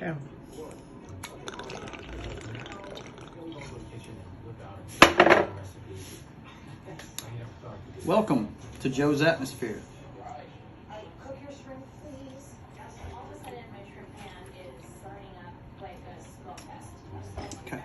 down. Welcome to Joe's Atmosphere. Cook your shrimp, please. All of a sudden, my shrimp pan is burning up like a smoke fest. Okay.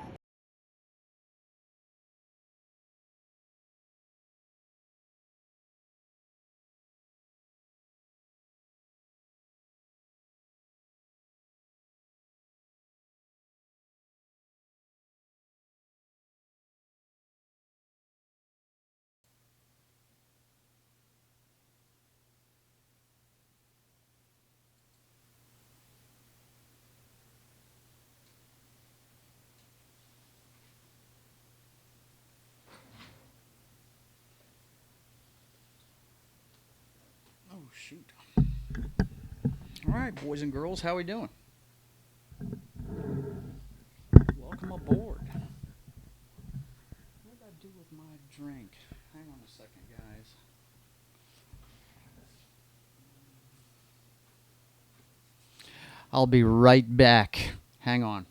Oh, shoot. All right, boys and girls, how we doing? Welcome aboard. What did I do with my drink? Hang on a second, guys. I'll be right back. Hang on.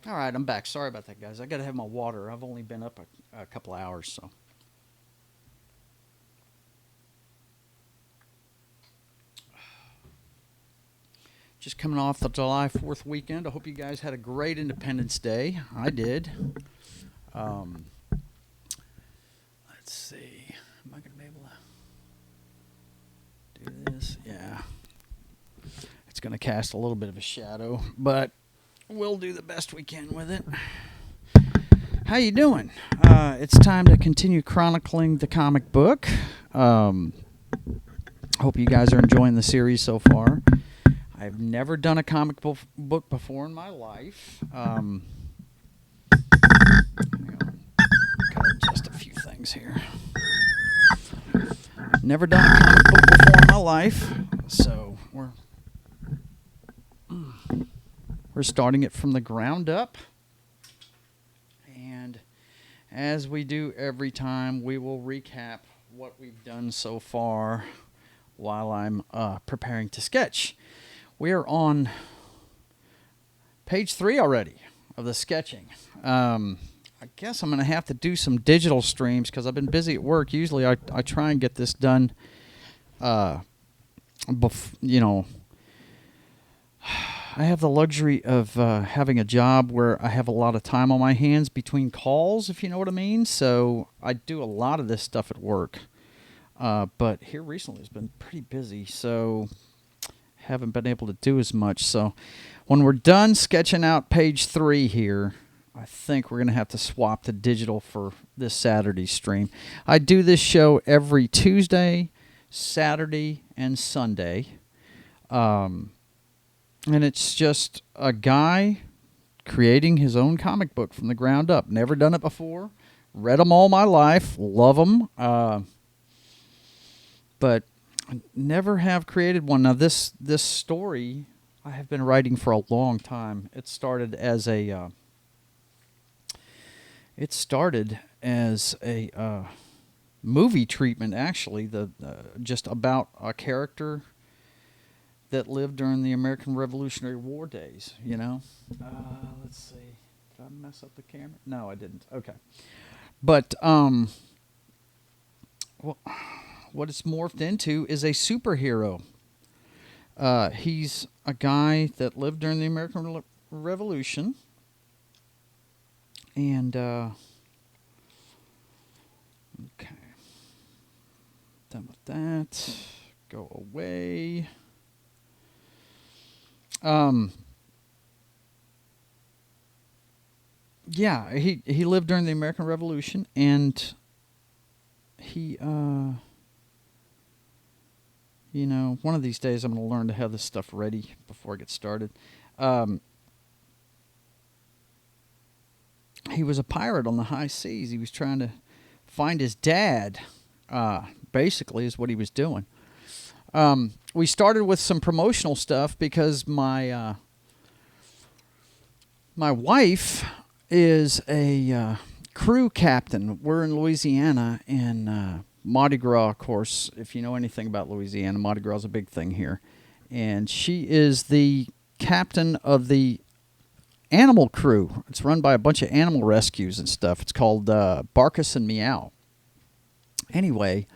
All right, I'm back. Sorry about that, guys. I got to have my water. I've only been up a couple hours, so. Just coming off the July 4th weekend. I hope you guys had a great Independence Day. I did. Let's see. Am I going to be able to do this? Yeah. It's going to cast a little bit of a shadow, but we'll do the best we can with it. How you doing? It's time to continue chronicling the comic book. Hope you guys are enjoying the series so far. I've never done a comic book before in my life. Hang on. Got just a few things here. Never done a comic book before in my life, so we're starting it from the ground up. And as we do every time, we will recap what we've done so far while I'm preparing to sketch. We are on page 3 already of the sketching. I guess I'm going to have to do some digital streams because I've been busy at work. Usually I try and get this done, I have the luxury of having a job where I have a lot of time on my hands between calls, if you know what I mean. So I do a lot of this stuff at work. But here recently it's been pretty busy, so haven't been able to do as much. So when we're done sketching out page 3 here, I think we're going to have to swap to digital for this Saturday stream. I do this show every Tuesday, Saturday, and Sunday. And it's just a guy creating his own comic book from the ground up. Never done it before. Read them all my life. Love them. But never have created one. Now this story I have been writing for a long time. It started as a movie treatment, actually. Just about a character that lived during the American Revolutionary War days. You know. Let's see. Did I mess up the camera? No, I didn't. Okay. But well, what it's morphed into is a superhero. He's a guy that lived during the American Revolution. And, okay. Done with that. Go away. Yeah, he lived during the American Revolution, and he You know, one of these days I'm going to learn to have this stuff ready before I get started. Um, he was a pirate on the high seas. He was trying to find his dad, basically, is what he was doing. We started with some promotional stuff because my wife is a crew captain. We're in Louisiana, and Mardi Gras, of course, if you know anything about Louisiana, Mardi Gras is a big thing here. And she is the captain of the animal crew. It's run by a bunch of animal rescues and stuff. It's called Barkus and Meow. Anyway,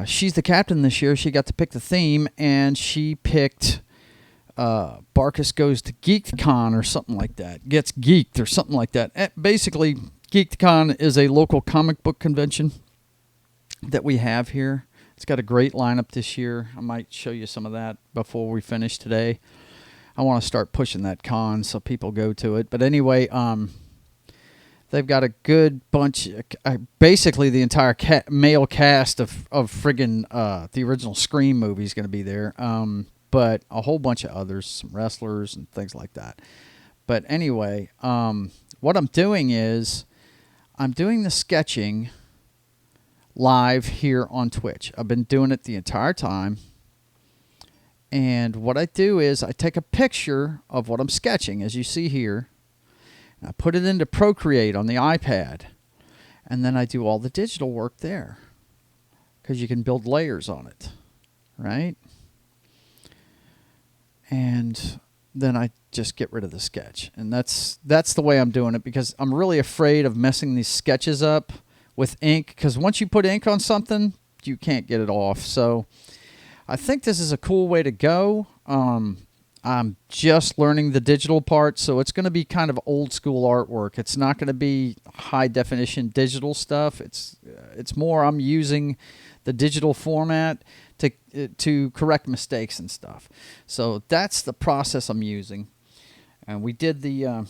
she's the captain this year. She got to pick the theme, and she picked Barkus Goes to Geek'd Con or something like that. Gets geeked or something like that. Basically, Geek'd Con is a local comic book convention that we have here. It's got a great lineup this year. I might show you some of that before we finish today. I want to start pushing that con so people go to it. But anyway, they've got a good bunch, basically the entire male cast of friggin' the original Scream movie is going to be there. But a whole bunch of others, some wrestlers and things like that. But anyway, what I'm doing is I'm doing the sketching live here on Twitch. I've been doing it the entire time. And what I do is I take a picture of what I'm sketching, as you see here. I put it into Procreate on the iPad. And then I do all the digital work there. Because you can build layers on it. Right? And then I just get rid of the sketch. And that's the way I'm doing it, because I'm really afraid of messing these sketches up with ink. Because once you put ink on something, you can't get it off. So I think this is a cool way to go. I'm just learning the digital part, so it's going to be kind of old school artwork. It's not going to be high definition digital stuff. It's more I'm using the digital format to correct mistakes and stuff. So that's the process I'm using. And we did the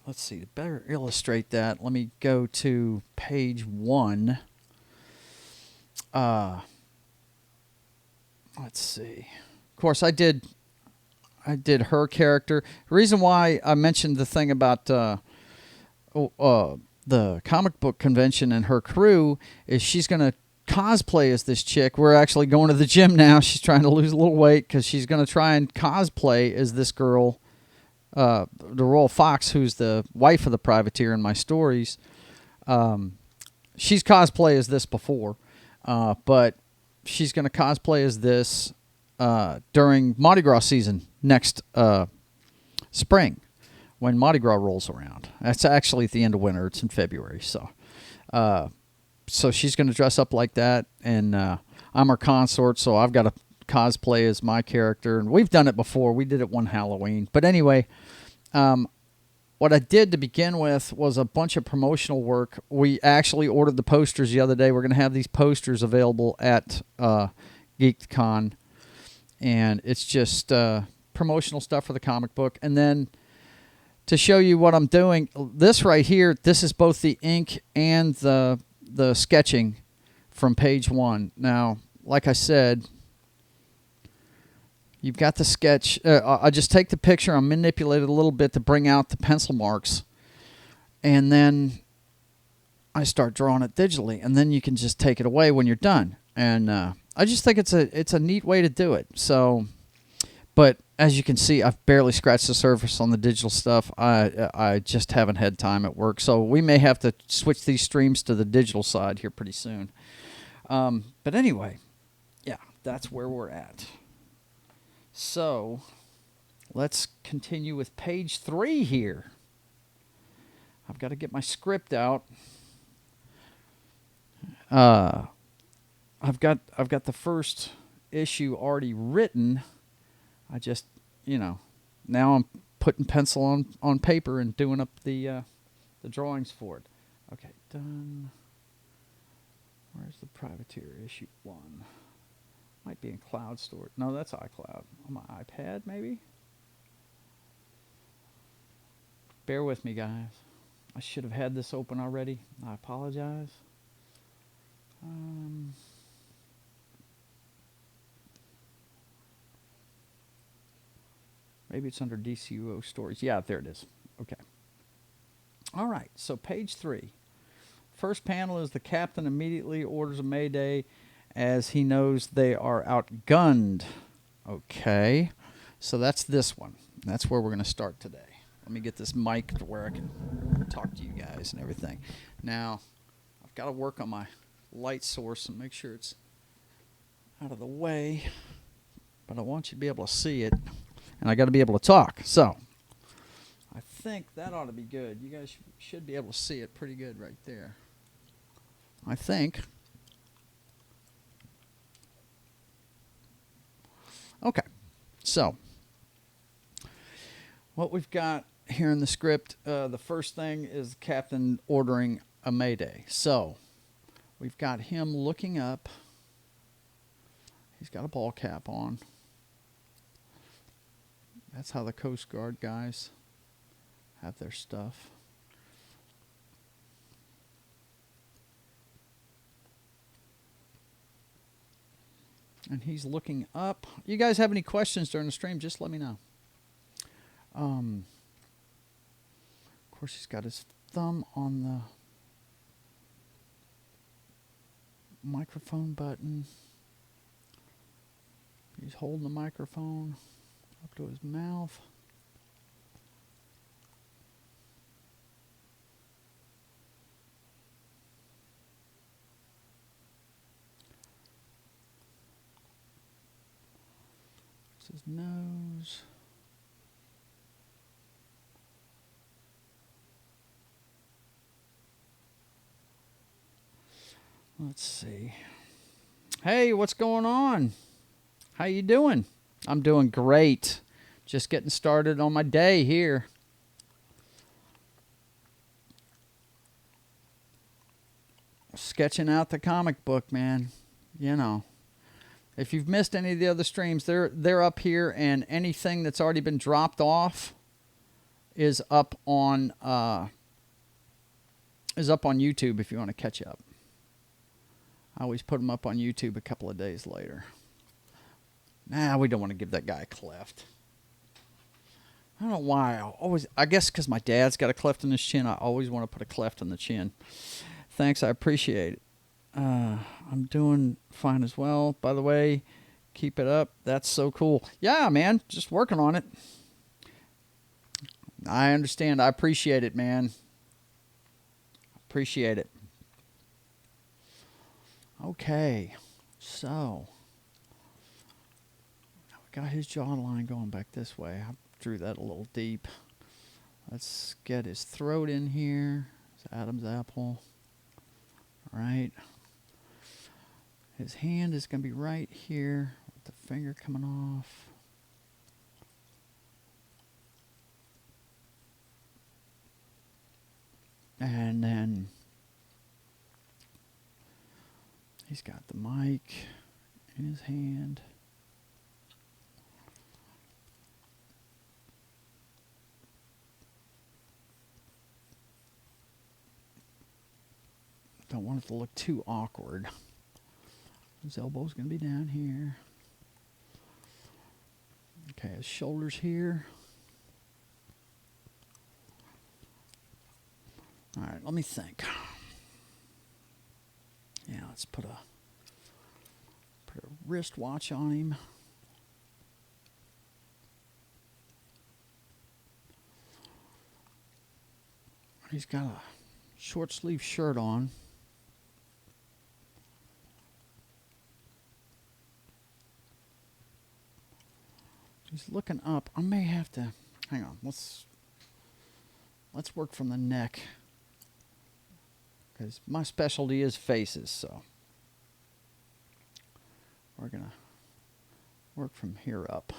let's see, to better illustrate that, let me go to page 1. Let's see. Of course, I did her character. The reason why I mentioned the thing about the comic book convention and her crew is she's going to cosplay as this chick. We're actually going to the gym now. She's trying to lose a little weight because she's going to try and cosplay as this girl, the Royal Fox, who's the wife of the privateer in my stories. She's cosplay as this before. But she's going to cosplay as this during Mardi Gras season next spring when Mardi Gras rolls around. That's actually at the end of winter. It's in February. So she's going to dress up like that, and I'm her consort, so I've got to cosplay as my character. And we've done it before. We did it one Halloween. But anyway, what I did to begin with was a bunch of promotional work. We actually ordered the posters the other day. We're going to have these posters available at Geek'd Con. And it's just promotional stuff for the comic book. And then to show you what I'm doing, this right here, this is both the ink and the sketching from page 1. Now, like I said, you've got the sketch. I just take the picture. I manipulate it a little bit to bring out the pencil marks. And then I start drawing it digitally. And then you can just take it away when you're done. And I just think it's a neat way to do it. So, but as you can see, I've barely scratched the surface on the digital stuff. I just haven't had time at work. So we may have to switch these streams to the digital side here pretty soon. But anyway, yeah, that's where we're at. So, let's continue with page 3 here. I've got to get my script out. I've got the first issue already written. I just, now I'm putting pencil on paper and doing up the drawings for it. Okay, done. Where's the privateer issue 1? Might be in cloud storage. No, that's iCloud. On my iPad, maybe? Bear with me, guys. I should have had this open already. I apologize. Maybe it's under DCUO stories. Yeah, there it is. Okay. All right, so page 3. First panel is the captain immediately orders a mayday as he knows they are outgunned. Okay, so that's this one. That's where we're going to start today. Let me get this mic to where I can talk to you guys and everything. Now, I've got to work on my light source and make sure it's out of the way, but I want you to be able to see it, and I got to be able to talk. So, I think that ought to be good. You guys should be able to see it pretty good right there. I think. Okay, so what we've got here in the script, the first thing is the captain ordering a mayday. So we've got him looking up. He's got a ball cap on. That's how the Coast Guard guys have their stuff. And he's looking up. You guys have any questions during the stream, just let me know. Of course, he's got his thumb on the microphone button. He's holding the microphone up to his mouth. It's his nose. Let's see. Hey, what's going on? How you doing? I'm doing great. Just getting started on my day here. Sketching out the comic book, man. You know. If you've missed any of the other streams, they're up here, and anything that's already been dropped off is up on YouTube if you want to catch up. I always put them up on YouTube a couple of days later. Nah, we don't want to give that guy a cleft. I don't know why. I guess because my dad's got a cleft in his chin, I always want to put a cleft in the chin. Thanks, I appreciate it. I'm doing fine as well. By the way, keep it up. That's so cool. Yeah, man, just working on it. I understand. I appreciate it, man. Appreciate it. Okay, so we got his jawline going back this way. I drew that a little deep. Let's get his throat in here. It's Adam's apple. All right. His hand is going to be right here with the finger coming off. And then he's got the mic in his hand. Don't want it to look too awkward. His elbow's going to be down here. Okay, his shoulder's here. All right, let me think. Yeah, let's put a wristwatch on him. He's got a short sleeve shirt on. He's looking up. I may have to hang on. Let's work from the neck, because my specialty is faces, so we're gonna work from here up.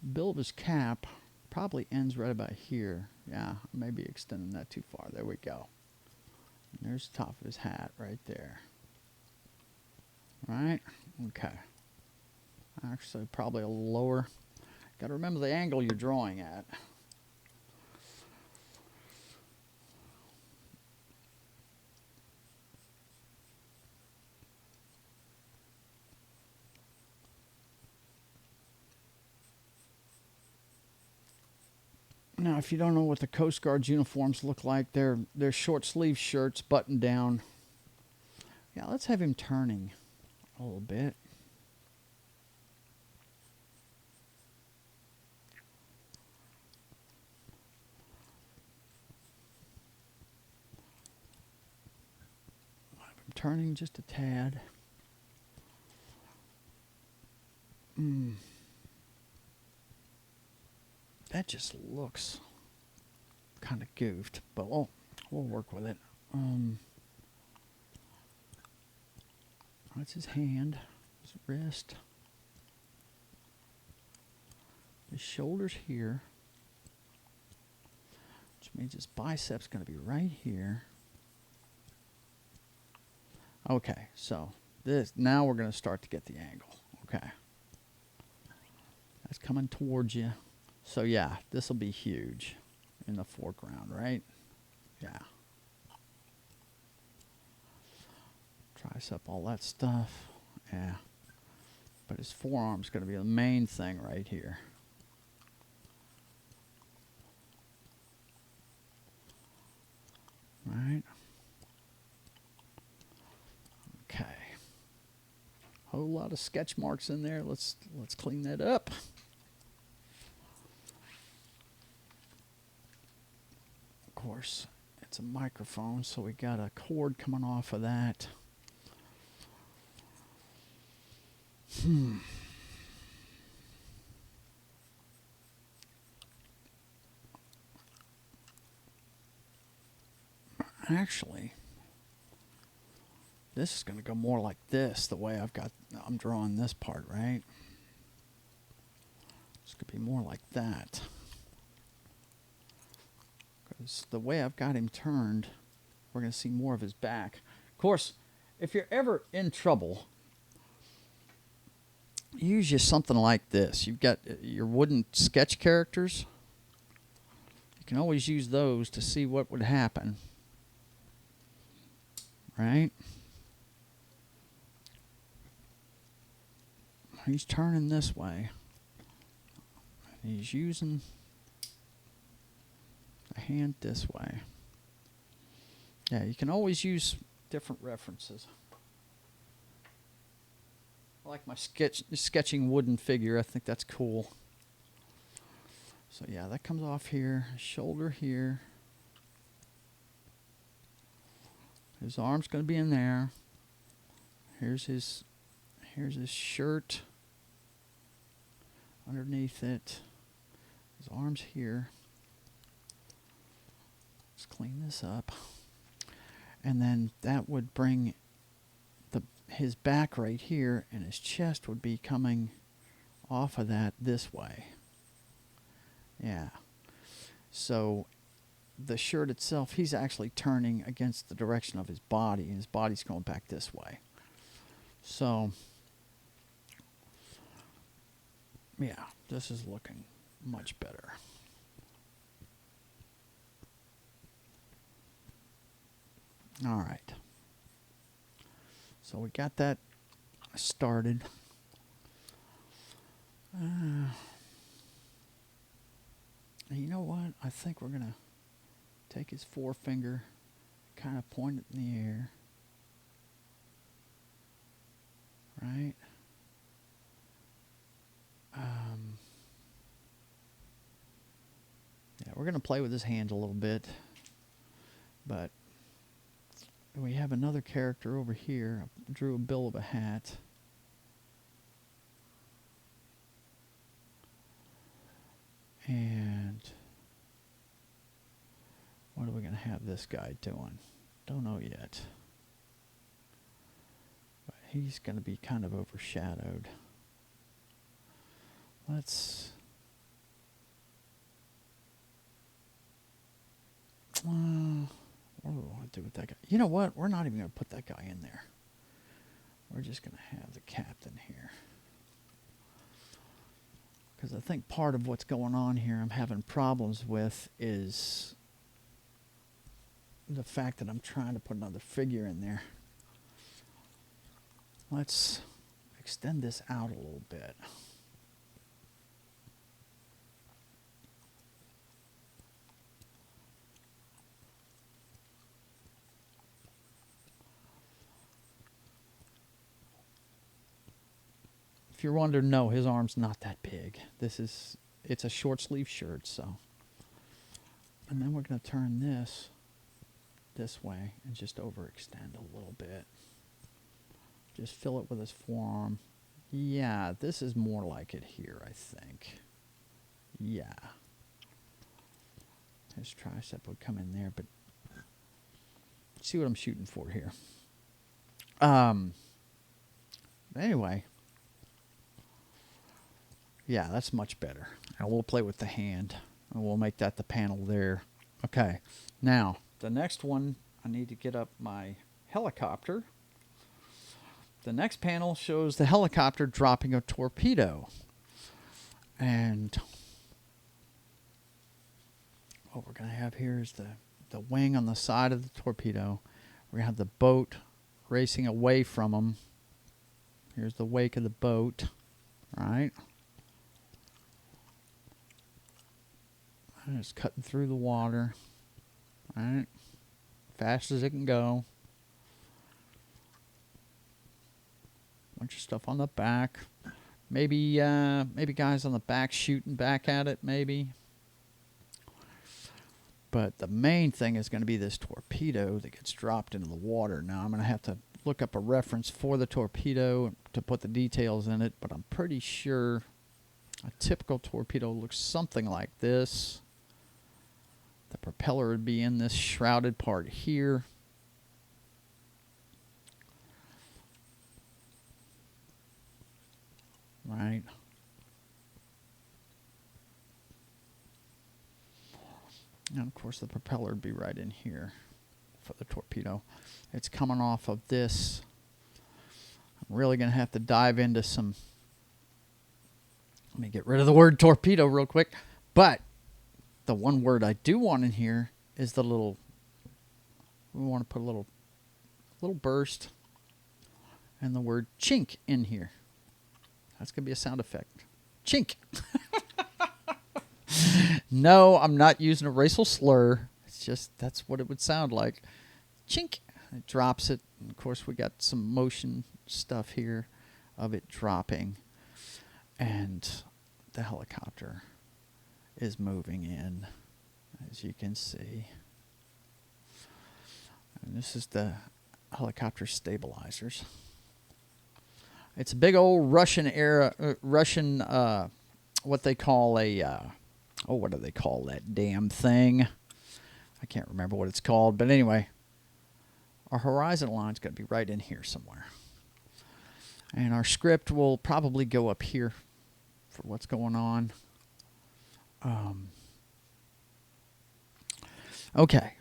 The bill of his cap probably ends right about here. Yeah, maybe extending that too far. There we go. And there's the top of his hat right there. Right? Okay. Actually, probably a little lower. Got to remember the angle you're drawing at. Now, if you don't know what the Coast Guard's uniforms look like, they're short sleeve shirts, buttoned down. Yeah, let's have him turning a little bit. Have him turning just a tad. That just looks kind of goofed, but we'll work with it. That's his hand, his wrist, his shoulders here, which means his bicep's going to be right here. Okay, so now we're going to start to get the angle. Okay, that's coming towards you. So yeah, this will be huge in the foreground, right? Yeah. Tricep, all that stuff. Yeah. But his forearm's going to be the main thing right here. Right. Okay. Whole lot of sketch marks in there. Let's clean that up. Of course, it's a microphone, so we got a cord coming off of that. Actually, this is going to go more like this, the way I'm drawing this part, right? This could be more like that. Because the way I've got him turned, we're going to see more of his back. Of course, if you're ever in trouble, use just something like this. You've got your wooden sketch characters. You can always use those to see what would happen. Right? He's turning this way. He's using the hand this way. Yeah, you can always use different references. I like my sketching wooden figure. I think that's cool. So yeah, that comes off here. Shoulder here. His arm's going to be in there. Here's his shirt. Underneath it. His arm's here. Let's clean this up. And then that would bring his back right here, and his chest would be coming off of that this way. Yeah. So the shirt itself, he's actually turning against the direction of his body, and his body's going back this way. So yeah, this is looking much better. All right. So we got that started. You know what? I think we're going to take his forefinger, kind of point it in the air. Right? Yeah, we're going to play with his hand a little bit. But we have another character over here. I drew a bill of a hat. And what are we going to have this guy doing? Don't know yet. But he's going to be kind of overshadowed. Let's... what do we want to do with that guy? You know what? We're not even going to put that guy in there. We're just going to have the captain here. Because I think part of what's going on here I'm having problems with is the fact that I'm trying to put another figure in there. Let's extend this out a little bit. you're wondering, no, his arm's not that big. It's a short sleeve shirt, so. And then we're going to turn this way and just overextend a little bit. Just fill it with his forearm. Yeah, this is more like it here, I think. Yeah. His tricep would come in there, but see what I'm shooting for here. Anyway. Yeah, that's much better. And we'll play with the hand, and we'll make that the panel there. Okay. Now, the next one, I need to get up my helicopter. The next panel shows the helicopter dropping a torpedo. And what we're going to have here is the wing on the side of the torpedo. We're going to have the boat racing away from them. Here's the wake of the boat, right? And it's cutting through the water, right? Fast as it can go. Bunch of stuff on the back. Maybe guys on the back shooting back at it, maybe. But the main thing is going to be this torpedo that gets dropped into the water. Now, I'm going to have to look up a reference for the torpedo to put the details in it, but I'm pretty sure a typical torpedo looks something like this. The propeller would be in this shrouded part here. Right. And of course the propeller would be right in here for the torpedo. It's coming off of this. I'm really going to have to dive into some. Let me get rid of the word torpedo real quick. But the one word I do want in here is the little. We want to put a little burst and the word chink in here. That's going to be a sound effect. Chink. No, I'm not using a racial slur. It's just that's what it would sound like. Chink. It drops it. And of course, we got some motion stuff here of it dropping. And the helicopter is moving in, as you can see. And this is the helicopter stabilizers. It's a big old Russian what they call a, what do they call that damn thing? I can't remember what it's called, but anyway, our horizon line's going to be right in here somewhere. And our script will probably go up here for what's going on. Okay,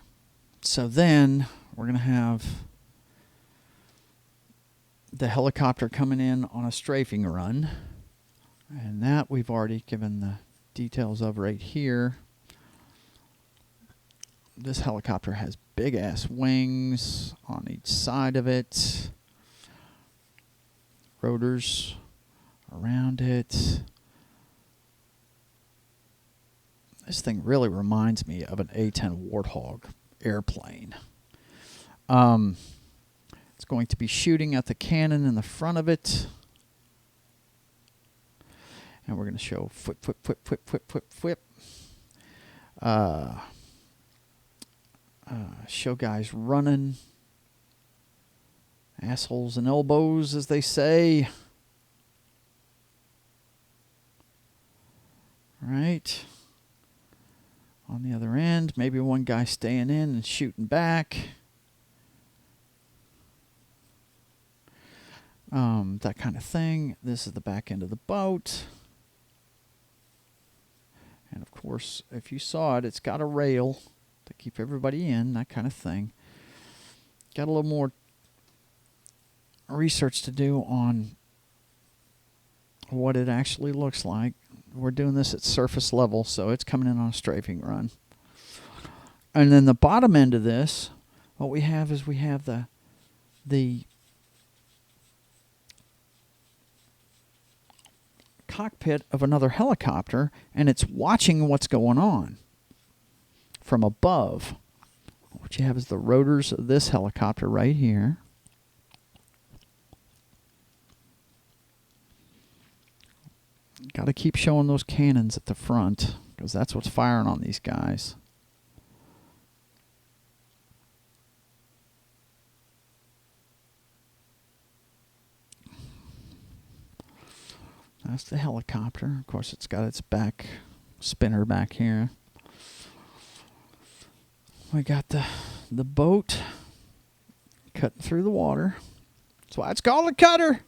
so then we're going to have the helicopter coming in on a strafing run. And that we've already given the details of right here. This helicopter has big ass wings on each side of it. Rotors around it. This thing really reminds me of an A-10 Warthog airplane. It's going to be shooting at the cannon in the front of it. And we're going to show whip. Show guys running. Assholes and elbows, as they say. Right. On the other end, maybe one guy staying in and shooting back. That kind of thing. This is the back end of the boat. And of course, if you saw it, it's got a rail to keep everybody in, that kind of thing. Got a little more research to do on what it actually looks like. We're doing this at surface level, so it's coming in on a strafing run. And then the bottom end of this, what we have is we have the cockpit of another helicopter, and it's watching what's going on from above. What you have is the rotors of this helicopter right here. Got to keep showing those cannons at the front, because that's what's firing on these guys. That's the helicopter. Of course, it's got its back spinner back here. We got the boat cutting through the water. That's why it's called a cutter.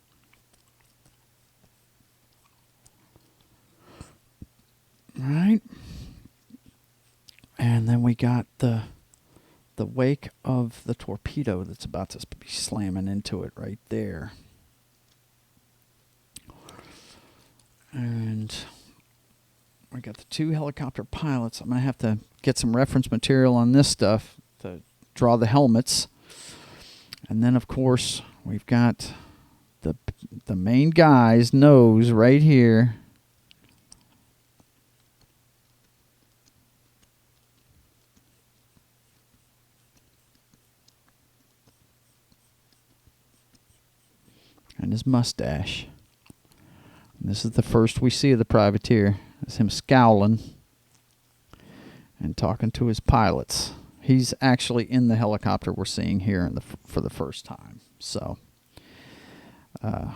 All right. And then we got the wake of the torpedo that's about to be slamming into it right there. And we got the 2 helicopter pilots. I'm going to have to get some reference material on this stuff to draw the helmets. And then, of course, we've got the main guy's nose right here. And his mustache. And this is the first we see of the privateer. It's him scowling and talking to his pilots. He's actually in the helicopter we're seeing here for the first time. So, all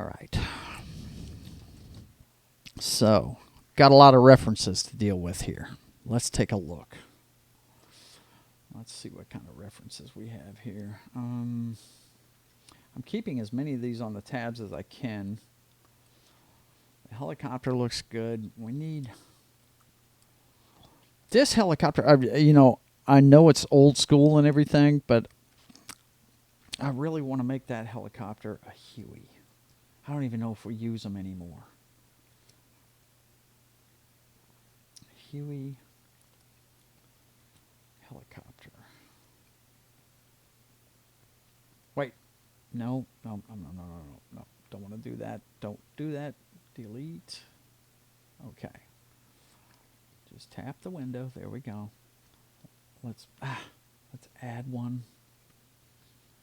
right. So, got a lot of references to deal with here. Let's take a look. Let's see what kind of references we have here. I'm keeping as many of these on the tabs as I can. The helicopter looks good. We need this helicopter. I know it's old school and everything, but I really want to make that helicopter a Huey. I don't even know if we use them anymore. Huey helicopter. Wait. No. Don't want to do that. Don't do that. Delete. Okay. Just tap the window. There we go. Let's add one.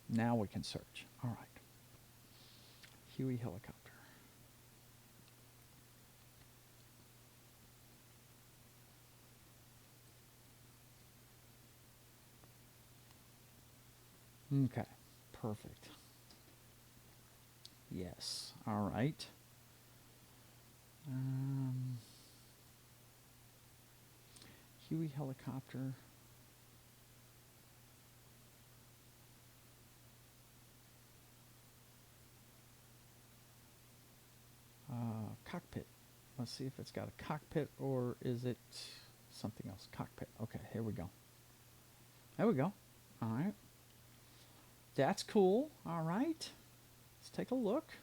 Now we can search. All right. Huey helicopter. Okay. Perfect. Yes. All right. Huey helicopter. Cockpit. Let's see if it's got a cockpit or is it something else. Cockpit. Okay, here we go. There we go. All right. That's cool. All right. Let's take a look.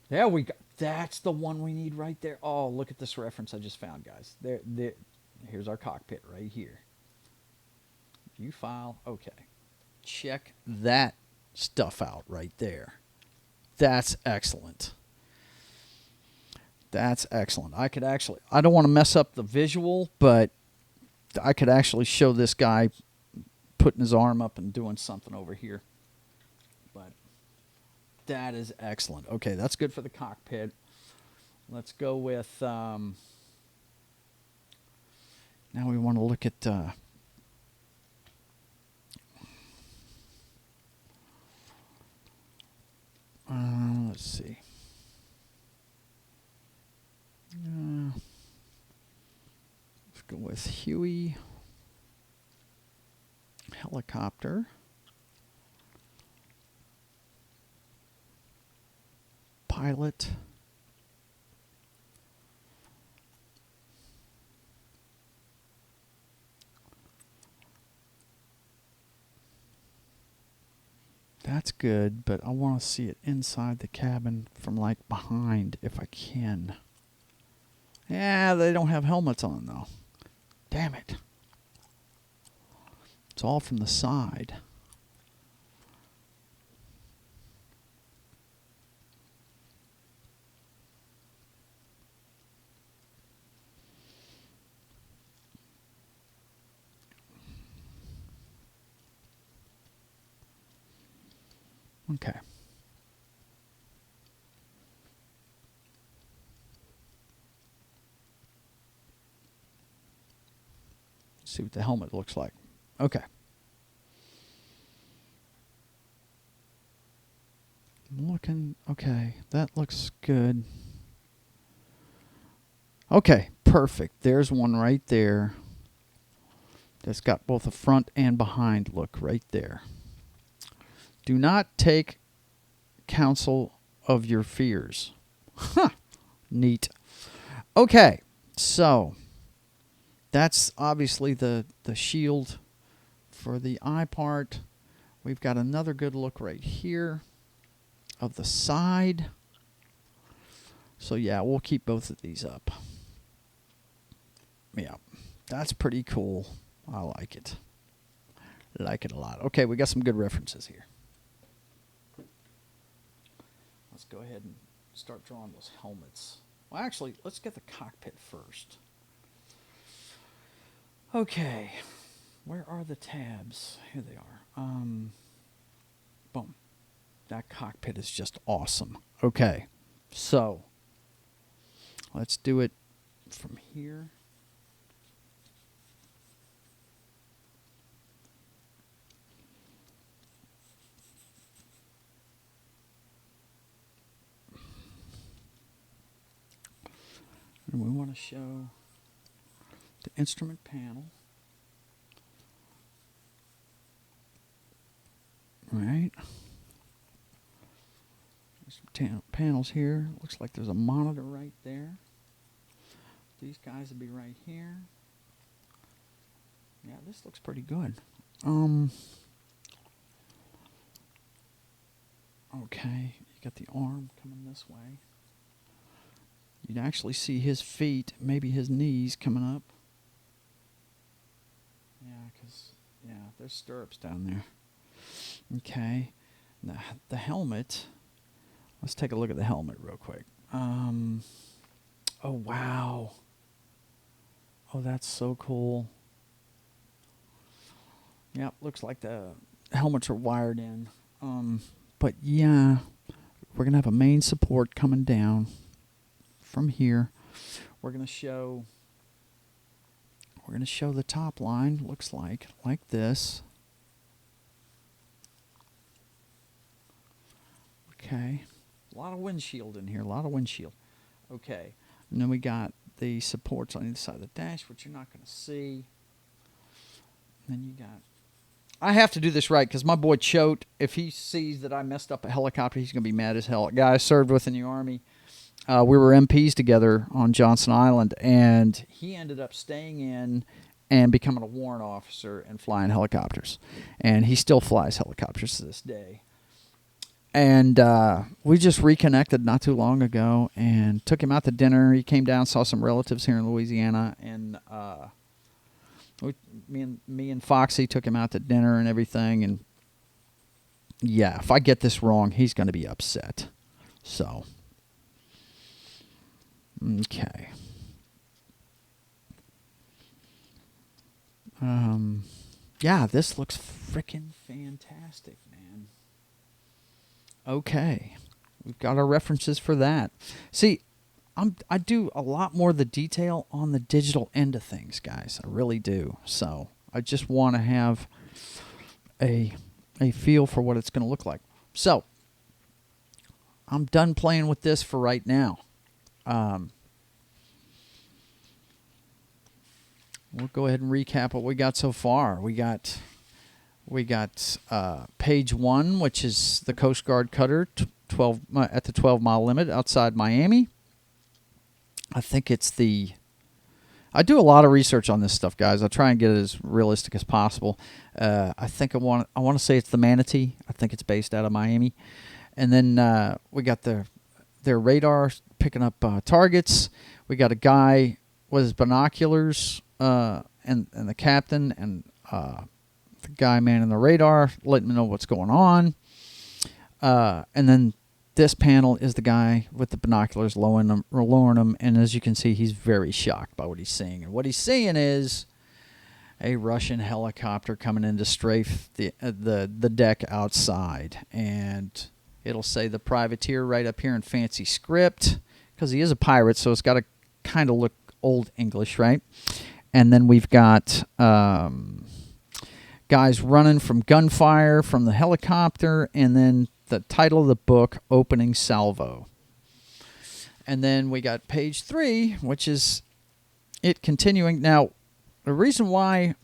There we go. That's the one we need right there. Oh, look at this reference I just found, guys. There. Here's our cockpit right here. View file. Okay. Check that stuff out right there. That's excellent. That's excellent. I don't want to mess up the visual, but I could actually show this guy putting his arm up and doing something over here. But that is excellent. Okay, that's good for the cockpit. Let's go with, now we want to look at, let's see. Let's go with Huey helicopter. Pilot. That's good, but I want to see it inside the cabin from like behind if I can. Yeah, they don't have helmets on though. Damn it. It's all from the side. Okay. See what the helmet looks like. Okay. Looking, okay, that looks good. Okay, perfect. There's one right there. That's got both a front and behind look right there. Do not take counsel of your fears. Huh. Neat. Okay, so that's obviously the shield for the eye part. We've got another good look right here of the side. So yeah, we'll keep both of these up. Yeah, that's pretty cool. I like it. Like it a lot. Okay, we got some good references here. Let's go ahead and start drawing those helmets. Well, actually, let's get the cockpit first. Okay, where are the tabs? Here they are. Boom. That cockpit is just awesome. Okay, so let's do it from here. And we want to show the instrument panel. All right. There's some panels here. Looks like there's a monitor right there. These guys will be right here. Yeah, this looks pretty good. Okay, you got the arm coming this way. You'd actually see his feet, maybe his knees coming up. Yeah, because, yeah, there's stirrups down there. Okay. The helmet. Let's take a look at the helmet real quick. Oh, wow. Oh, that's so cool. Yep, looks like the helmets are wired in. But, yeah, we're going to have a main support coming down from here. We're going to show the top line, looks like this. Okay. A lot of windshield in here, a lot of windshield. Okay. And then we got the supports on either side of the dash, which you're not going to see. And then you got... I have to do this right because my boy Choate, if he sees that I messed up a helicopter, he's going to be mad as hell. A guy I served with in the Army. We were MPs together on Johnson Island, and he ended up staying in and becoming a warrant officer and flying helicopters. And he still flies helicopters to this day. And we just reconnected not too long ago and took him out to dinner. He came down, saw some relatives here in Louisiana, and me and Foxy took him out to dinner and everything. And yeah, if I get this wrong, he's going to be upset. So, okay. Yeah, this looks freaking fantastic, man. Okay, we've got our references for that. See, I do a lot more of the detail on the digital end of things, guys. I really do. So I just want to have a feel for what it's going to look like. So I'm done playing with this for right now. We'll go ahead and recap what we got so far. We got page 1, which is the Coast Guard cutter, 12 at the 12-mile limit outside Miami. I think it's the... I do a lot of research on this stuff, guys. I try and get it as realistic as possible. I think I want to say it's the Manatee. I think it's based out of Miami. And then we got their radar picking up targets. We got a guy with his binoculars and the captain and the guy manning the radar, letting them know what's going on. And then this panel is the guy with the binoculars lowering them, and as you can see, he's very shocked by what he's seeing. And what he's seeing is a Russian helicopter coming in to strafe the deck outside, and it'll say the privateer right up here in fancy script because he is a pirate, so it's got to kind of look old English, right? And then we've got guys running from gunfire from the helicopter, and then the title of the book, Opening Salvo. And then we got page 3, which is it continuing. Now, the reason why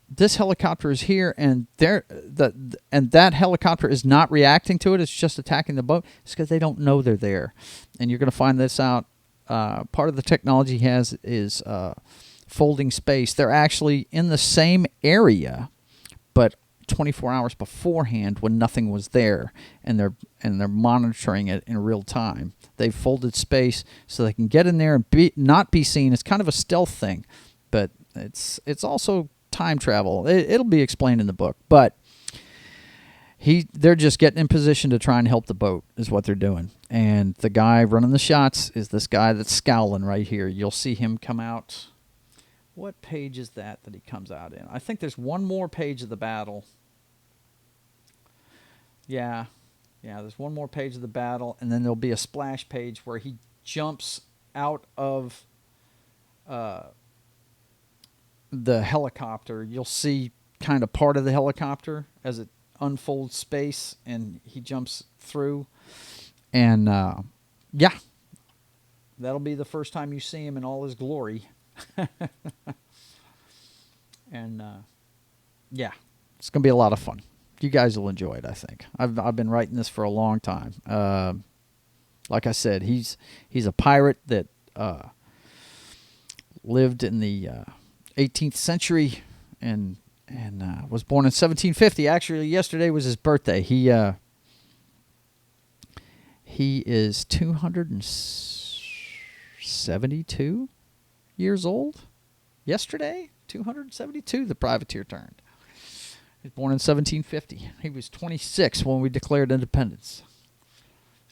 this helicopter is here and that helicopter is not reacting to it, it's just attacking the boat, is because they don't know they're there. And you're going to find this out. Part of the technology he has is folding space. They're actually in the same area, but 24 hours beforehand when nothing was there, and they're monitoring it in real time. They've folded space so they can get in there and not be seen. It's kind of a stealth thing, but it's also time travel. It'll be explained in the book, but they're just getting in position to try and help the boat is what they're doing. And the guy running the shots is this guy that's scowling right here. You'll see him come out. What page is that he comes out in? I think there's one more page of the battle. Yeah, there's one more page of the battle, and then there'll be a splash page where he jumps out of the helicopter. You'll see kind of part of the helicopter as it unfolds space, and he jumps through. And, that'll be the first time you see him in all his glory. And, it's going to be a lot of fun. You guys will enjoy it, I think. I've been writing this for a long time. Like I said, he's a pirate that lived in the 18th century and was born in 1750. Actually, yesterday was his birthday. He is 272 years old. Yesterday, 272. The privateer turned. He was born in 1750. He was 26 when we declared independence.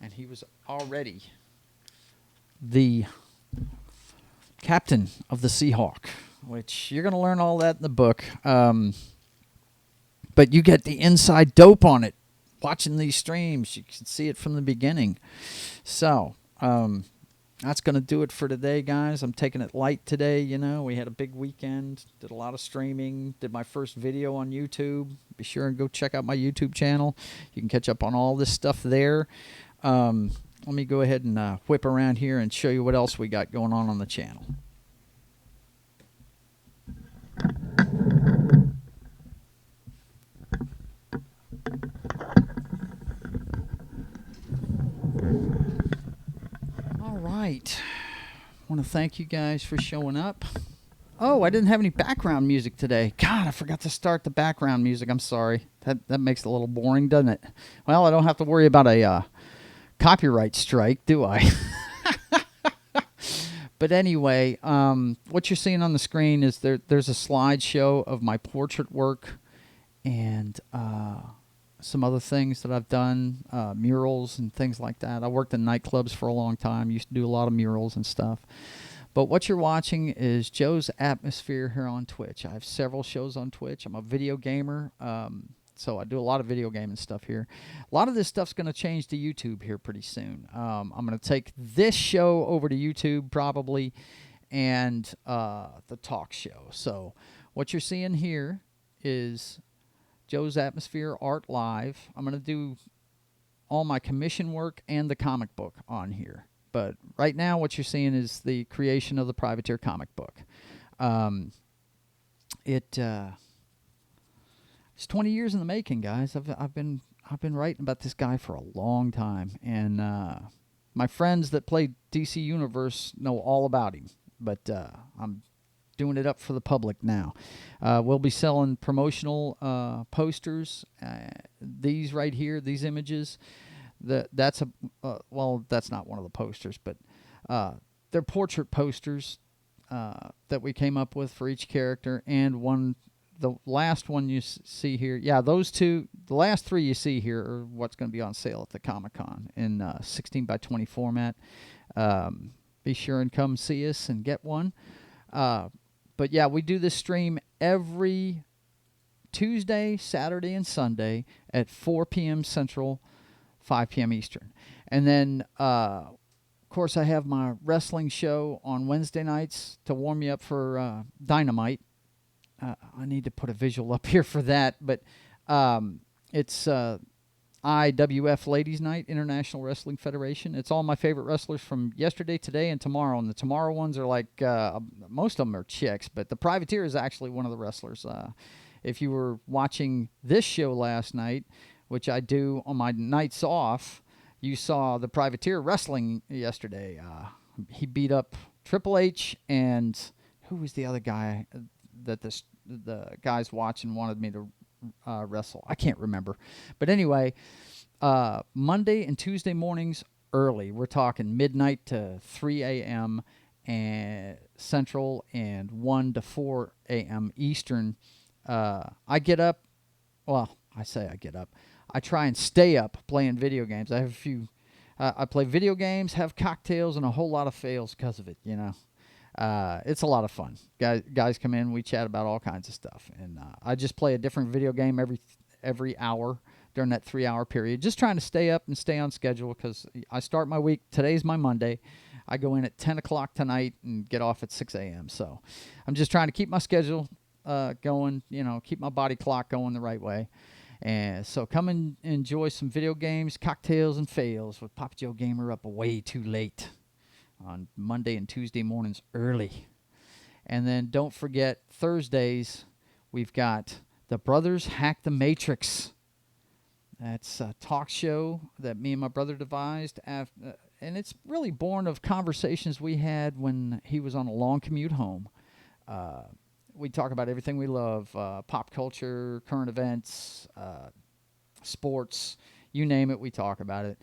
And he was already the captain of the Seahawk, which you're going to learn all that in the book. But you get the inside dope on it. Watching these streams, you can see it from the beginning. So, that's going to do it for today, guys. I'm taking it light today, We had a big weekend, did a lot of streaming, did my first video on YouTube. Be sure and go check out my YouTube channel. You can catch up on all this stuff there. Let me go ahead and whip around here and show you what else we got going on the channel. All right. I want to thank you guys for showing up. Oh, I didn't have any background music today. God, I forgot to start the background music. I'm sorry. That makes it a little boring, doesn't it? Well, I don't have to worry about a copyright strike, do I? But anyway, what you're seeing on the screen is there's a slideshow of my portrait work and some other things that I've done, murals and things like that. I worked in nightclubs for a long time, used to do a lot of murals and stuff. But what you're watching is Joe's Atmosphere here on Twitch. I have several shows on Twitch. I'm a video gamer, so I do a lot of video gaming stuff here. A lot of this stuff's going to change to YouTube here pretty soon. I'm going to take this show over to YouTube probably, and the talk show. So what you're seeing here is Joe's Atmosphere Art Live. I'm going to do all my commission work and the comic book on here. But right now what you're seeing is the creation of the Privateer comic book. It's 20 years in the making, guys. I've been writing about this guy for a long time, and my friends that play DC Universe know all about him. But I'm doing it up for the public now. We'll be selling promotional posters. These right here, these images. That's not one of the posters, but they're portrait posters that we came up with for each character, and the last one you see here. Yeah, those two, the last three you see here are what's going to be on sale at the Comic-Con in 16 by 20 format. Be sure and come see us and get one. But yeah, we do this stream every Tuesday, Saturday, and Sunday at 4 p.m. Central, 5 p.m. Eastern. And then, of course, I have my wrestling show on Wednesday nights to warm you up for Dynamite. I need to put a visual up here for that, but it's IWF Ladies Night, International Wrestling Federation. It's all my favorite wrestlers from yesterday, today, and tomorrow. And the tomorrow ones are like, most of them are chicks, but the Privateer is actually one of the wrestlers. If you were watching this show last night, which I do on my nights off, you saw the Privateer wrestling yesterday. He beat up Triple H, and who was the other guy that the guys watching wanted me to wrestle? I can't remember. But anyway, Monday and Tuesday mornings early. We're talking midnight to 3 a.m. and Central and 1 to 4 a.m. Eastern. I get up. Well, I say I get up. I try and stay up playing video games. I have a few. I play video games, have cocktails, and a whole lot of fails because of it. You know. It's a lot of fun. Guys come in, we chat about all kinds of stuff, and I just play a different video game every hour during that 3-hour period. Just trying to stay up and stay on schedule because I start my week. Today's my Monday. I go in at 10 o'clock tonight and get off at 6 a.m. So I'm just trying to keep my schedule going. Keep my body clock going the right way. And so come and enjoy some video games, cocktails, and fails with Papa Joe Gamer up way too late on Monday and Tuesday mornings early. And then don't forget, Thursdays, we've got The Brothers Hack the Matrix. That's a talk show that me and my brother devised. And it's really born of conversations we had when he was on a long commute home. We talk about everything we love, pop culture, current events, sports, you name it, we talk about it.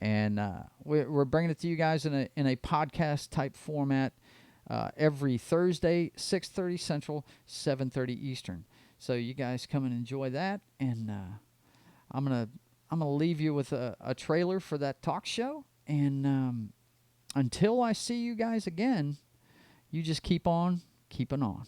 And we're bringing it to you guys in a podcast type format every Thursday, 6:30 Central, 7:30 Eastern. So you guys come and enjoy that. And I'm gonna leave you with a trailer for that talk show. And until I see you guys again, you just keep on keeping on.